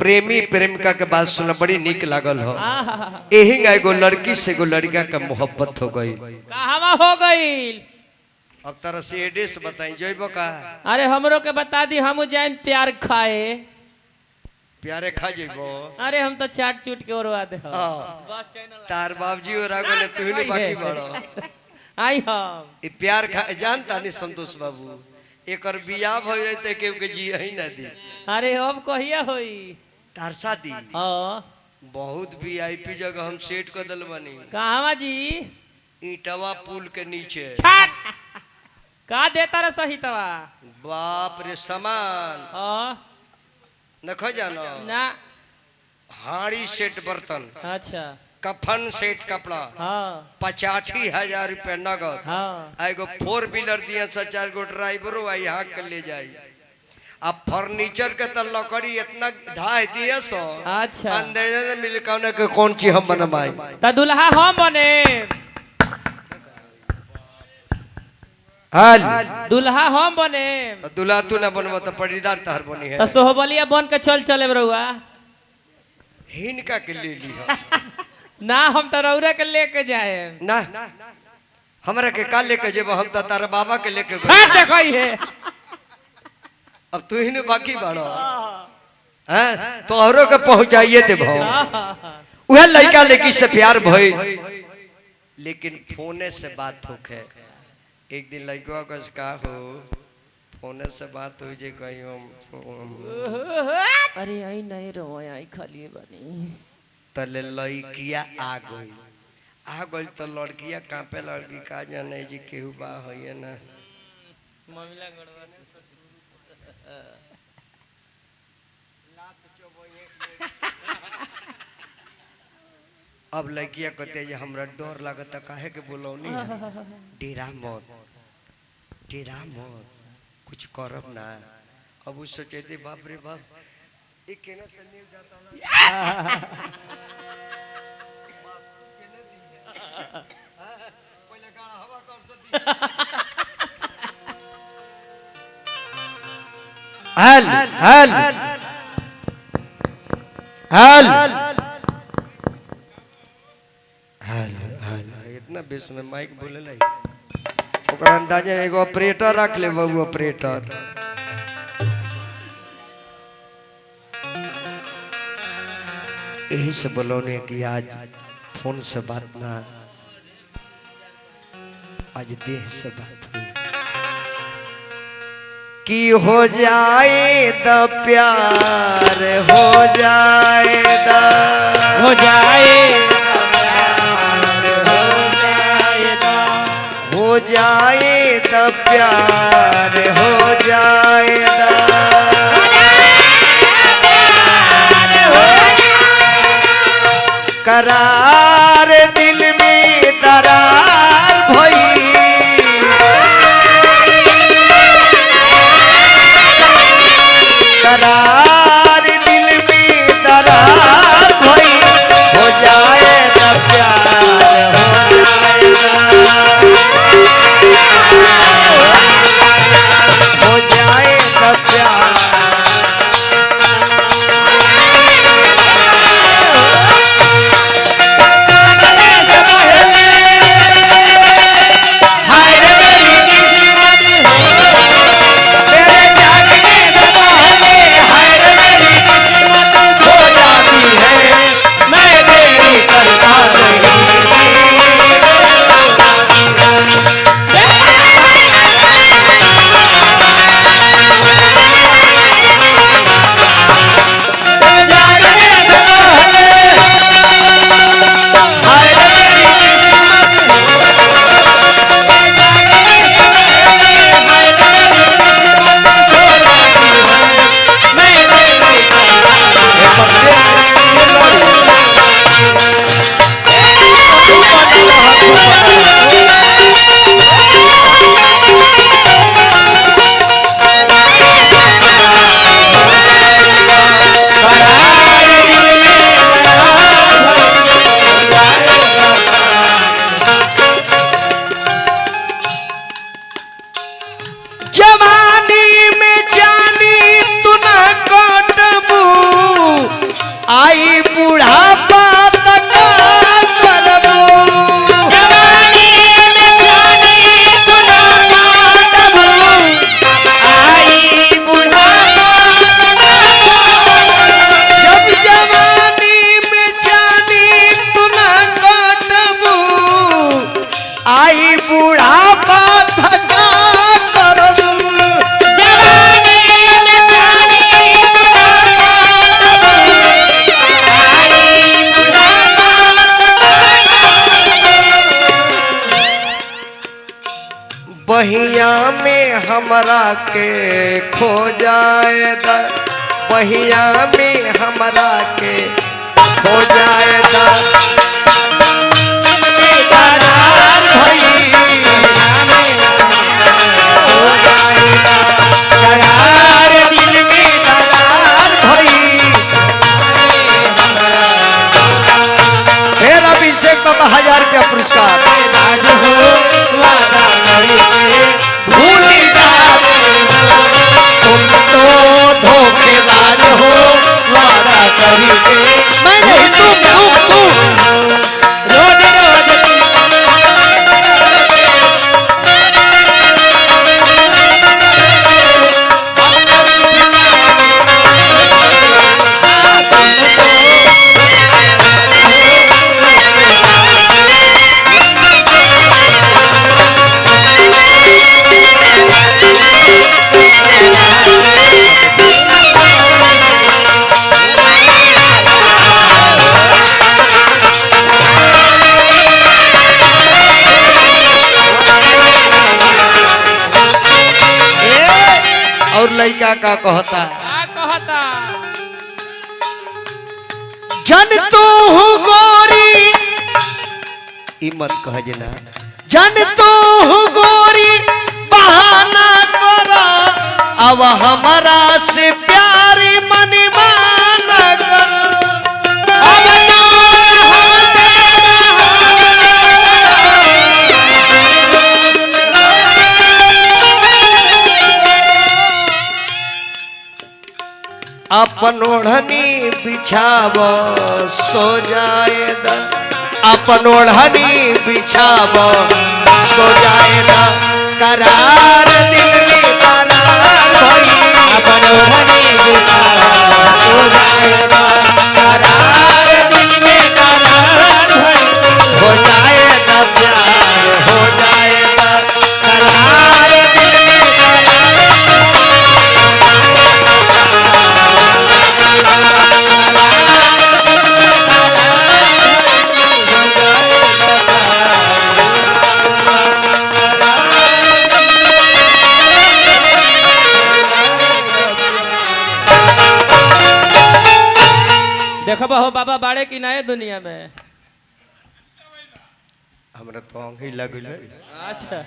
प्रेमी प्रेमिका के बात सुना बड़ी निक लागल हो। यही एगो लड़की से एगो लड़का का मोहब्बत हो गई। कहाँ हो गई? अब तरह से एड्रेस बताई जइबो का? अरे हमरो के बता दी, हम जाए प्यार खाए। प्यारे खा जइबो? अरे हम तो चाट चूट के ओरवा दे। तार बाबजी और आगो तू ही बाकी बड़ो आई हम ई प्यार खा जानता नहीं संतोष बाबू एकर बियाह भई रहते केहू के जी ही ना दी। अरे अब कहिया होई तार शादी? हां बहुत वीआईपी जगह हम सेट कर दल बनी। कहवा जी? ईटवा पुल के नीचे। का देता रे सही तवा? बाप रे सामान हां न खो जानो ना। हाड़ी सेट बर्तन, अच्छा कफन सेट कपड़ा, हाँ 85,000 रुपया नगद। हाँ एगो 4 व्हीलर दिया 4 गो ड्राइवरो आई यहाँ के ले जाई। अब फर्नीचर के तो लकड़ी इतना ढाई दिया सो। अच्छा अंदर मिल के कौन चीज हम बनवाई? त दुल्हा हम बने। हाल दुल्हा हम बने। दुल्हा तू ना बनवा तो पटीदार तहर बनी है। त सोहबलिया बन के चल चले रहुआ। हिनका के ले ली ना हम तो रौरा के लेके जाए ना। हमरा के का लेके जेब? हम तो तारा बाबा के लेके देखई है। अब तू ही ने बाकी बाड़ो हैं तोहरो के पहुंचाइए दे भाव। वह लड़का लड़की से प्यार भई लेकिन फोने से बात होके। एक दिन लड़का को का हो फोने से बात हो जे कहीं अरे आई नहीं रो आई खाली बनी तले लड़किया आ गई तो लड़किया कांपे लड़की का जाने जी केहू बा होइए ना। मम्मीला गड़वा अब लड़किया कहते जे हमरा डर लागत काहे के बोलौनी डेरा मत कुछ करब ना। अब उ सोचे दे बाप रे बाप एक केना से नीव जाता ना वास्तु केने दी है पहले गाड़ा हवा कर से दी। हेल इतना बेस में माइक बोले लाई ओकर अंदाजा एगो ऑपरेटर रख ले बाबू। ऑपरेटर यही से बोलौने कि आज फोन से बात ना आज देह से बात हुई कि हो जाए द प्यार हो जाए हो जाए हो जाए द प्यार हो जाए करार दिल में दरार भई करार दिल में दरार भई हो जाए द प्यार हो जाए द प्यार। बहिया में हमरा के खो जाएगा, बहिया में हमरा के खो जाएगा। करार भई हो जाएगा, करार दिल में करार भई। फिर अभिषेक बाबा 1000 रुपया पुरस्कार। भूल तुम तो धोखेबाज हो, वादा करके मैं नहीं तुम रोज रोज और लड़का का कहता जन तू हूँ गोरी, ई मत कह जना, जन तू हूँ गोरी बहाना करा, अब हमारा से प्यारी मनमाना करा। अपन ओढ़नी बिछाव सो जाएगा, अपन ओढ़नी बिछाव सो जाएगा। करार दिल में करार भई, अपन ओढ़नी बिछाव सो जाएगा। करार दिल में करार भई हो जाएगा, प्यार हो जाएगा। करार दिल में देखो बहो बाबा बाड़े की नए दुनिया में हमरा तो आंखें लगल है। अच्छा